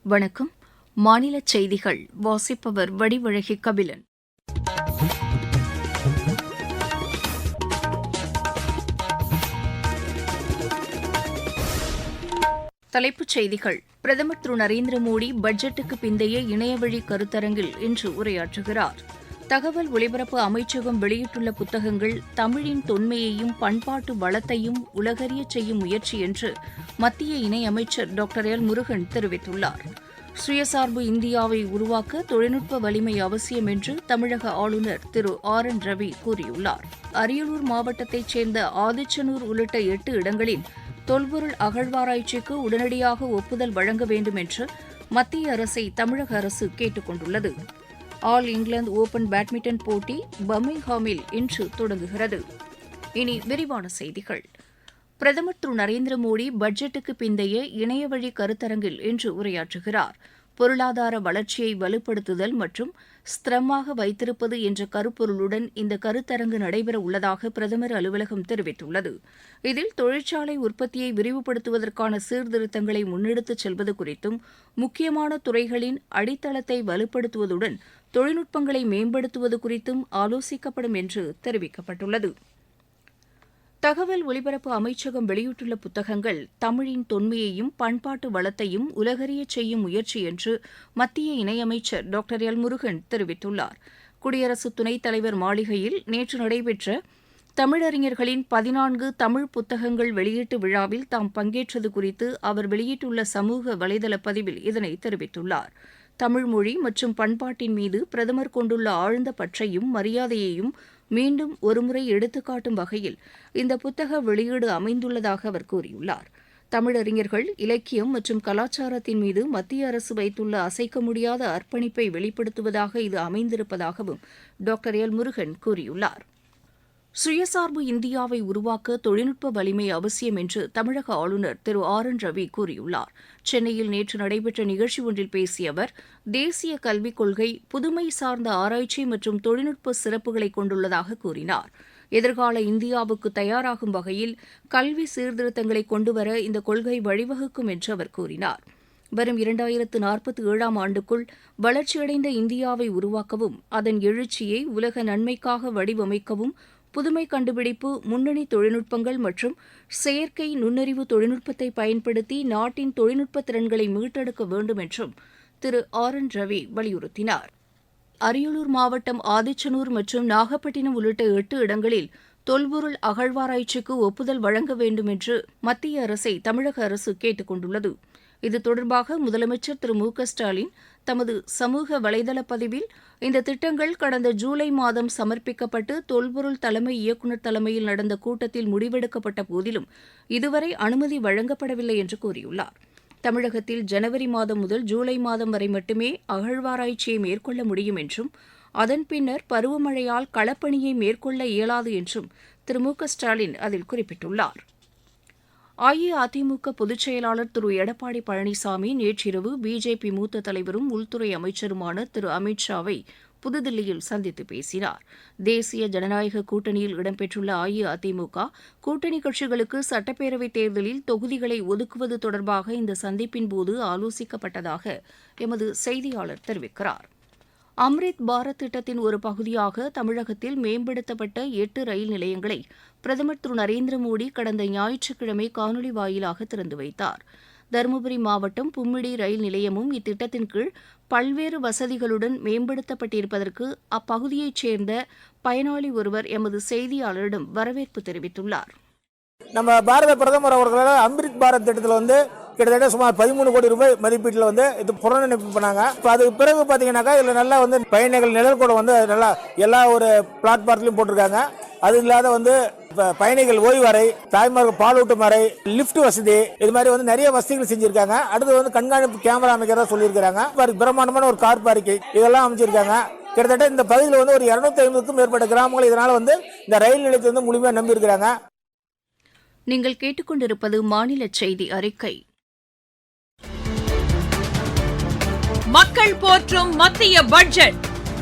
வணக்கம். மாநில செய்திகள் வாசிப்பவர் வடிவழகி கபிலன். தலைப்புச் செய்திகள். பிரதமர் திரு நரேந்திர மோடி பட்ஜெட்டுக்கு பிந்தைய இணையவழி கருத்தரங்கில் இன்று உரையாற்றுகிறார். தகவல் ஒலிபரப்பு அமைச்சகம் வெளியிட்டுள்ள புத்தகங்கள் தமிழின் தொன்மையையும் பண்பாட்டு வளத்தையும் உலகறியச் செய்யும் முயற்சி என்று மத்திய இணையமைச்சர் டாக்டர் எல். முருகன் தெரிவித்துள்ளார். சுயசார்பு இந்தியாவை உருவாக்க தொழில்நுட்ப வலிமை அவசியம் என்று தமிழக ஆளுநர் திரு ஆர். என். ரவி கூறியுள்ளார். அரியலூர் மாவட்டத்தைச் சேர்ந்த ஆதிச்சனூர் உள்ளிட்ட 8 இடங்களில் தொல்பொருள் அகழ்வாராய்ச்சிக்கு உடனடியாக ஒப்புதல் வழங்க வேண்டும் என்று மத்திய அரசை தமிழக அரசு கேட்டுக் கொண்டுள்ளது. ஆல் இங்கிலாந்து ஓபன் பேட்மிண்டன் போட்டி பர்மிங்ஹாமில் இன்று தொடங்குகிறது. இனி விரிவான செய்திகள். பிரதமர் திரு நரேந்திர மோடி பட்ஜெட்டுக்கு பிந்தைய இணையவழி கருத்தரங்கில் இன்று உரையாற்றுகிறார். பொருளாதார வளர்ச்சியை வலுப்படுத்துதல் மற்றும் ஸ்திரமாக வைத்திருப்பது என்ற கருப்பொருளுடன் இந்த கருத்தரங்கு நடைபெற உள்ளதாக பிரதமர் அலுவலகம் தெரிவித்துள்ளது. இதில் தொழிற்சாலை உற்பத்தியை விரிவுபடுத்துவதற்கான சீர்திருத்தங்களை முன்னெடுத்துச் செல்வது குறித்தும் முக்கியமான துறைகளின் அடித்தளத்தை வலுப்படுத்துவதுடன் தொழில்நுட்பங்களை மேம்படுத்துவது குறித்தும் ஆலோசிக்கப்படும் என்று தெரிவிக்கப்பட்டுள்ளது. தகவல் ஒலிபரப்பு அமைச்சகம் வெளியிட்டுள்ள புத்தகங்கள் தமிழின் தொன்மையையும் பண்பாட்டு வளத்தையும் உலகறியச் செய்யும் முயற்சி என்று மத்திய இணையமைச்சர் டாக்டர் எல். முருகன் தெரிவித்துள்ளார். குடியரசு துணைத் தலைவர் மாளிகையில் நேற்று நடைபெற்ற தமிழறிஞர்களின் 14 தமிழ் புத்தகங்கள் வெளியீட்டு விழாவில் தாம் பங்கேற்றது குறித்து அவர் வெளியிட்டுள்ள சமூக வலைதள பதிவில் இதனை தெரிவித்துள்ளார். தமிழ் மொழி மற்றும் பண்பாட்டின் மீது பிரதமர் கொண்டுள்ள ஆழ்ந்த பற்றையும் மரியாதையையும் மீண்டும் ஒருமுறை எடுத்துக்காட்டும் வகையில் இந்த புத்தக வெளியீடு அமைந்துள்ளதாக அவர் கூறியுள்ளார். தமிழறிஞர்கள் இலக்கியம் மற்றும் கலாச்சாரத்தின் மீது மத்திய அரசு வைத்துள்ள அசைக்க முடியாத அர்ப்பணிப்பை வெளிப்படுத்துவதாக இது அமைந்திருப்பதாகவும் டாக்டர் எல். முருகன் கூறியுள்ளார். சுயசார்பு இந்தியாவை உருவாக்க தொழில்நுட்ப வலிமை அவசியம் என்று தமிழக ஆளுநர் திரு ஆர். என். ரவி கூறியுள்ளார். சென்னையில் நேற்று நடைபெற்ற நிகழ்ச்சி ஒன்றில் பேசிய அவர், தேசிய கல்விக் கொள்கை புதுமை சார்ந்த ஆராய்ச்சி மற்றும் தொழில்நுட்ப சிறப்புகளை கொண்டுள்ளதாக கூறினார். எதிர்கால இந்தியாவுக்கு தயாராகும் வகையில் கல்வி சீர்திருத்தங்களை கொண்டுவர இந்த கொள்கை வழிவகுக்கும் என்று அவர் கூறினார். வரும் 2047ஆம் ஆண்டுக்குள் வளர்ச்சியடைந்த இந்தியாவை உருவாக்கவும் அதன் எழுச்சியை உலக நன்மைக்காக வடிவமைக்கவும் புதுமை கண்டுபிடிப்பு, முன்னணி தொழில்நுட்பங்கள் மற்றும் செயற்கை நுண்ணறிவு தொழில்நுட்பத்தை பயன்படுத்தி நாட்டின் தொழில்நுட்ப திறன்களை மீட்டெடுக்க வேண்டும் என்றும் திரு ஆர். என். ரவி வலியுறுத்தினார். அரியலூர் மாவட்டம் ஆதிச்சனூர் மற்றும் நாகப்பட்டினம் உள்ளிட்ட 8 இடங்களில் தொல்பொருள் அகழ்வாராய்ச்சிக்கு ஒப்புதல் வழங்க வேண்டும் என்று மத்திய அரசை தமிழக அரசு கேட்டுக் கொண்டுள்ளது. இது தொடர்பாக முதலமைச்சர் திரு மு க ஸ்டாலின் தமது சமூக வலைதள பதிவில் இந்த திட்டங்கள் கடந்த ஜூலை மாதம் சமர்ப்பிக்கப்பட்டு தொல்பொருள் தலைமை இயக்குநர் தலைமையில் நடந்த கூட்டத்தில் முடிவெடுக்கப்பட்ட போதிலும் இதுவரை அனுமதி வழங்கப்படவில்லை என்று கூறியுள்ளார். தமிழகத்தில் ஜனவரி மாதம் முதல் ஜூலை மாதம் வரை மட்டுமே அகழ்வாராய்ச்சியை மேற்கொள்ள முடியும் என்றும் அதன் பின்னர் பருவமழையால் களப்பணியை மேற்கொள்ள இயலாது என்றும் திரு மு க ஸ்டாலின் அதில் குறிப்பிட்டுள்ளார். அஇஅதிமுக பொதுச் செயலாளர் திரு எடப்பாடி பழனிசாமி நேற்றிரவு பிஜேபி மூத்த தலைவரும் உள்துறை அமைச்சருமான திரு அமித் ஷாவை புதுதில்லியில் சந்தித்து பேசினார். தேசிய ஜனநாயக கூட்டணியில் இடம்பெற்றுள்ள அஇஅதிமுக கூட்டணி கட்சிகளுக்கு சட்டப்பேரவைத் தேர்தலில் தொகுதிகளை ஒதுக்குவது தொடர்பாக இந்த சந்திப்பின்போது ஆலோசிக்கப்பட்டதாக எமது செய்தியாளர் தெரிவிக்கிறார். அம்ரித் பாரத் திட்டத்தின் ஒரு பகுதியாக தமிழகத்தில் மேம்படுத்தப்பட்ட 8 ரயில் நிலையங்களை பிரதமர் திரு நரேந்திர மோடி கடந்த ஞாயிற்றுக்கிழமை காணொலி வாயிலாக திறந்து வைத்தார். தருமபுரி மாவட்டம் பும்மிடி ரயில் நிலையமும் இத்திட்டத்தின் கீழ் பல்வேறு வசதிகளுடன் மேம்படுத்தப்பட்டிருப்பதற்கு அப்பகுதியைச் சேர்ந்த பயனாளி ஒருவர் எமது செய்தியாளரிடம் வரவேற்பு தெரிவித்துள்ளார். நம்ம பாரத பிரதமர் அவர்களால் அம்ரித் பாரத் திட்டத்தில் கிட்டத்தட்ட சுமார் 13 கோடி ரூபாய் மதிப்பீட்டில் இது புறநினைப்பு பண்ணாங்க. இப்போ அதுக்கு பிறகு பார்த்தீங்கன்னாக்கா இதில் நல்லா பயணிகள் நிழல் கூட நல்லா எல்லா ஒரு பிளாட்பாரத்திலையும் போட்டிருக்காங்க. அது இல்லாத பயணிகள் ஓய்வறை, தாய்மார்கள் பாலூட்டும் அறை, லிப்ட் வசதி, இது மாதிரி நிறைய வசதிகள் செஞ்சிருக்காங்க. அடுத்து கண்காணிப்பு கேமரா அமைக்கிறதா சொல்லியிருக்காங்க. பிரம்மாண்டமான ஒரு கார் பார்க்கிங் இதெல்லாம் அமைச்சிருக்காங்க. கிட்டத்தட்ட இந்த பகுதியில் ஒரு 250க்கும் மேற்பட்ட கிராமங்கள் இதனால இந்த ரயில் நிலையத்தை முழுமையாக நம்பி இருக்கிறாங்க. நீங்கள் கேட்டுக்கொண்டிருப்பது மாநில செய்தி அறிக்கை. மக்கள் போற்றும் மத்திய பட்ஜெட்.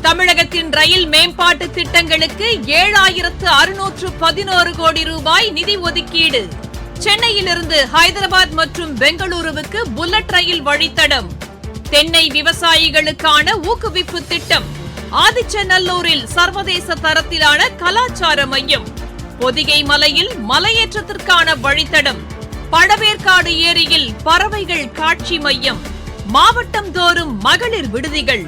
தமிழகத்தின் ரயில் மேம்பாட்டு திட்டங்களுக்கு 7611 கோடி ரூபாய் நிதி ஒதுக்கீடு. சென்னையிலிருந்து ஹைதராபாத் மற்றும் பெங்களூருவுக்கு புல்லட் ரயில் வழித்தடம். தென்னை விவசாயிகளுக்கான ஊக்குவிப்பு திட்டம், ஆதிச்சநல்லூரில் சர்வதேச தரத்திலான கலாச்சார மையம், பொதிகை மலையில் மலையேற்றத்திற்கான வழித்தடம், பழவேற்காடு ஏரியில் பறவைகள் காட்சி மையம், மாவட்டம் தோறும் மகளிர் விடுதிகள்.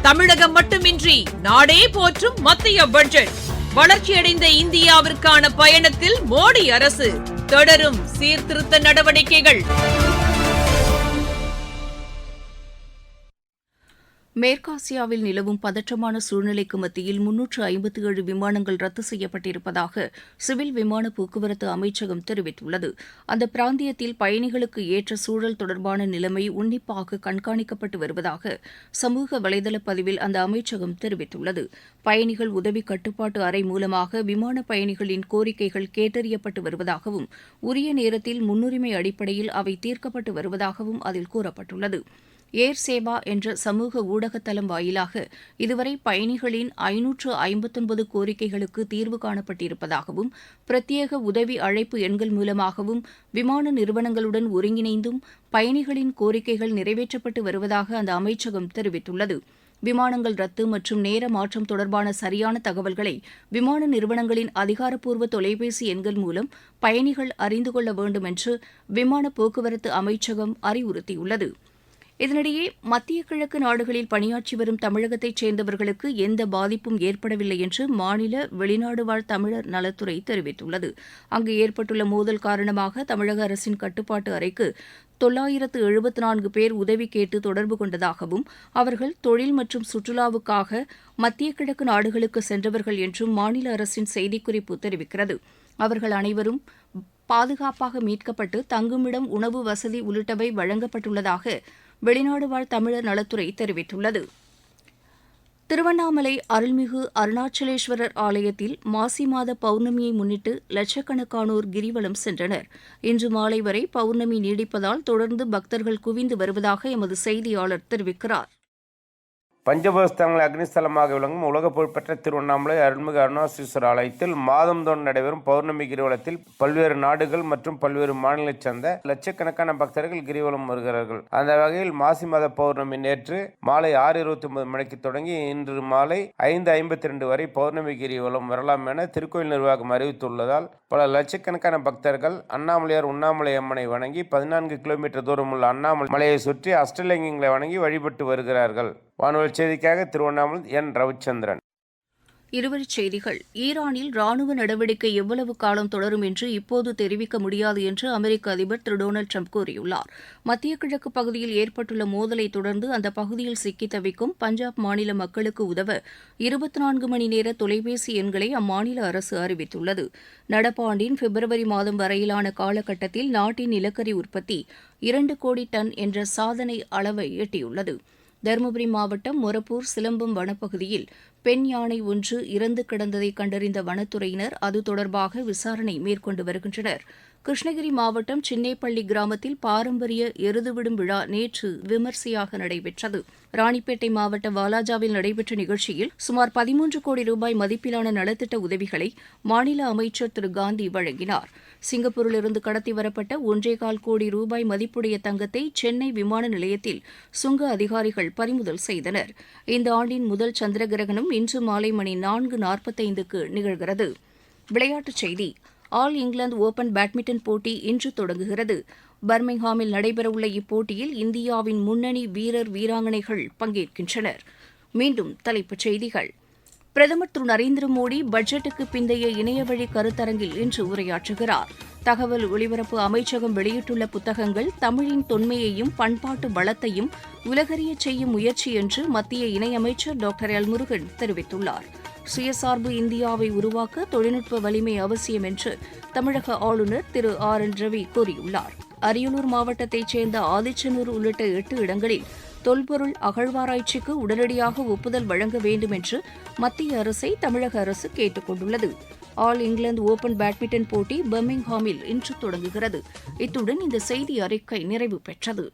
தமிழகம் மட்டுமின்றி நாடே போற்றும் மத்திய பட்ஜெட். வளர்ச்சியடைந்த இந்தியாவிற்கான பயணத்தில் மோடி அரசு தொடரும் சீர்திருத்த நடவடிக்கைகள். மேற்காசியாவில் நிலவும் பதற்றமான சூழ்நிலைக்கு மத்தியில் 357 விமானங்கள் ரத்து செய்யப்பட்டிருப்பதாக சிவில் விமான போக்குவரத்து அமைச்சகம் தெரிவித்துள்ளது. அந்த பிராந்தியத்தில் பயணிகளுக்கு ஏற்ற சூழல் தொடர்பான நிலைமை உன்னிப்பாக கண்காணிக்கப்பட்டு வருவதாக சமூக வலைதள பதிவில் அந்த அமைச்சகம் தெரிவித்துள்ளது. பயணிகள் உதவி கட்டுப்பாட்டு அறை மூலமாக விமான பயணிகளின் கோரிக்கைகள் கேட்டறியப்பட்டு வருவதாகவும் உரிய நேரத்தில் முன்னுரிமை அடிப்படையில் அவை தீர்க்கப்பட்டு வருவதாகவும் அதில் கூறப்பட்டுள்ளது. ஏர் சேவா என்ற சமூக ஊடகத்தளம் வாயிலாக இதுவரை பயணிகளின் 559 கோரிக்கைகளுக்கு தீர்வு காணப்பட்டிருப்பதாகவும் பிரத்யேக உதவி அழைப்பு எண்கள் மூலமாகவும் விமான நிறுவனங்களுடன் ஒருங்கிணைந்தும் பயணிகளின் கோரிக்கைகள் நிறைவேற்றப்பட்டு வருவதாக அந்த அமைச்சகம் தெரிவித்துள்ளது. விமானங்கள் ரத்து மற்றும் நேர மாற்றம் தொடர்பான சரியான தகவல்களை விமான நிறுவனங்களின் அதிகாரப்பூர்வ தொலைபேசி எண்கள் மூலம் பயணிகள் அறிந்து கொள்ள வேண்டும் என்று விமான போக்குவரத்து அமைச்சகம் அறிவுறுத்தியுள்ளது. இதனிடையே மத்திய கிழக்கு நாடுகளில் பணியாற்றி வரும் தமிழகத்தைச் சேர்ந்தவர்களுக்கு எந்த பாதிப்பும் ஏற்படவில்லை என்று மாநில வெளிநாடு வாழ் தமிழர் நலத்துறை தெரிவித்துள்ளது. அங்கு ஏற்பட்டுள்ள மோதல் காரணமாக தமிழக அரசின் கட்டுப்பாட்டு அறைக்கு 974 பேர் உதவி கேட்டு தொடர்பு கொண்டதாகவும் அவர்கள் தொழில் மற்றும் சுற்றுலாவுக்காக மத்திய கிழக்கு நாடுகளுக்கு சென்றவர்கள் என்றும் மாநில அரசின் செய்திக்குறிப்பு தெரிவிக்கிறது. அவர்கள் அனைவரும் பாதுகாப்பாக மீட்கப்பட்டு தங்குமிடம், உணவு வசதி உள்ளிட்டவை வழங்கப்பட்டுள்ளதாக வெளிநாடு வாழ் தமிழர் நலத்துறை தெரிவித்துள்ளது. திருவண்ணாமலை அருள்மிகு அருணாச்சலேஸ்வரர் ஆலயத்தில் மாசி மாத பௌர்ணமியை முன்னிட்டு லட்சக்கணக்கானோர் கிரிவலம் சென்றனர். இன்று மாலை வரை பௌர்ணமி நீடிப்பதால் தொடர்ந்து பக்தர்கள் குவிந்து வருவதாக எமது செய்தியாளர் தெரிவிக்கிறார். பஞ்சபூதஸ்தலங்கள் அக்னிஸ்தலமாக விளங்கும் உலக புகழ்பெற்ற திருவண்ணாமலை அருள்மிகு அருணாச்சலேஸ்வரர் ஆலயத்தில் மாதந்தோறும் நடைபெறும் பௌர்ணமி கிரிவலத்தில் பல்வேறு நாடுகள் மற்றும் பல்வேறு மாநிலத்தைச் சேர்ந்த லட்சக்கணக்கான பக்தர்கள் கிரிவலம் வருகிறார்கள். அந்த வகையில் மாசி மாத பௌர்ணமி நேற்று மாலை 6:29 மணிக்கு தொடங்கி இன்று மாலை 5:52 வரை பௌர்ணமி கிரிவலம் வரலாம் என திருக்கோயில் நிர்வாகம் அறிவித்துள்ளதால் பல லட்சக்கணக்கான பக்தர்கள் அண்ணாமலையார் உண்ணாமலை அம்மனை வணங்கி 14 கிலோமீட்டர் தூரம் உள்ள அண்ணாமலை மலையை சுற்றி அஷ்டலிங்கங்களை வணங்கி வழிபட்டு வருகிறார்கள். வானொலி செய்திக்காக திருவண்ணாமலை என் ரவிச்சந்திரன். இருவரிச் செய்திகள். ஈரானில் ராணுவ நடவடிக்கை எவ்வளவு காலம் தொடரும் என்று இப்போது தெரிவிக்க முடியாது என்று அமெரிக்க அதிபர் திரு டொனால்டு ட்ரம்ப் கூறியுள்ளார். மத்திய கிழக்கு பகுதியில் ஏற்பட்டுள்ள மோதலை தொடர்ந்து அந்த பகுதியில் சிக்கி தவிக்கும் பஞ்சாப் மாநில மக்களுக்கு உதவ 24 மணி நேர தொலைபேசி எண்களை அம்மாநில அரசு அறிவித்துள்ளது. நடப்பாண்டின் பிப்ரவரி மாதம் வரையிலான காலகட்டத்தில் நாட்டின் நிலக்கரி உற்பத்தி 2 கோடி டன் என்ற சாதனை அளவை எட்டியுள்ளது. தருமபுரி மாவட்டம் மொரப்பூர் சிலம்பம் வனப்பகுதியில் பெண் யானை ஒன்று இறந்து கிடந்ததை கண்டறிந்த வனத்துறையினர் அது தொடர்பாக விசாரணை மேற்கொண்டு வருகின்றனர். கிருஷ்ணகிரி மாவட்டம் சின்னேப்பள்ளி கிராமத்தில் பாரம்பரிய எருதுவிடும் விழா நேற்று விமரிசையாக நடைபெற்றது. ராணிப்பேட்டை மாவட்ட வாலாஜாவில் நடைபெற்ற நிகழ்ச்சியில் சுமார் 13 கோடி ரூபாய் மதிப்பிலான நலத்திட்ட உதவிகளை மாநில அமைச்சர் திரு காந்தி வழங்கினார். சிங்கப்பூரிலிருந்து கடத்தி வரப்பட்ட 1.25 கோடி ரூபாய் மதிப்புடைய தங்கத்தை சென்னை விமான நிலையத்தில் சுங்க அதிகாரிகள் பறிமுதல் செய்தனர். இந்த ஆண்டின் முதல் சந்திர கிரகணம் இன்று மாலை மணி 4:45க்கு நிகழ்கிறது. விளையாட்டுச் செய்தி. ஆல் இங்கிலாந்து ஓபன் பேட்மிண்டன் போட்டி இன்று தொடங்குகிறது. பர்மிங்ஹாமில் நடைபெறவுள்ள இப்போட்டியில் இந்தியாவின் முன்னணி வீரர் வீராங்கனைகள் பங்கேற்கின்றனர். மீண்டும் தலைப்புச் செய்திகள். பிரதமர் திரு நரேந்திர மோடி பட்ஜெட்டுக்கு பிந்தைய இணையவழி கருத்தரங்கில் இன்று உரையாற்றுகிறார். தகவல் ஒலிபரப்பு அமைச்சகம் வெளியிட்டுள்ள புத்தகங்கள் தமிழின் தொன்மையையும் பண்பாட்டு வளத்தையும் உலகறியச் செய்யும் முயற்சி என்று மத்திய இணையமைச்சர் டாக்டர் எல் முருகன் தெரிவித்துள்ளார். சுயசார்பு இந்தியாவை உருவாக்க தொழில்நுட்ப வலிமை அவசியம் என்று தமிழக ஆளுநர் திரு RN ரவி கூறியுள்ளார். அரியலூர் மாவட்டத்தைச் சேர்ந்த ஆதிச்சநல்லூர் உள்ளிட்ட 8 இடங்களில் தொல்பொருள் அகழ்வாராய்ச்சிக்கு உடனடியாக ஒப்புதல் வழங்க வேண்டும் என்று மத்திய அரசை தமிழக அரசு கேட்டுக் கொண்டுள்ளது. ஆல் இங்கிலாந்து ஓபன் பேட்மிண்டன் போட்டி பர்மிங்ஹாமில் இன்று தொடங்குகிறது. இத்துடன் இந்த செய்தி அறிக்கை நிறைவு பெற்றது.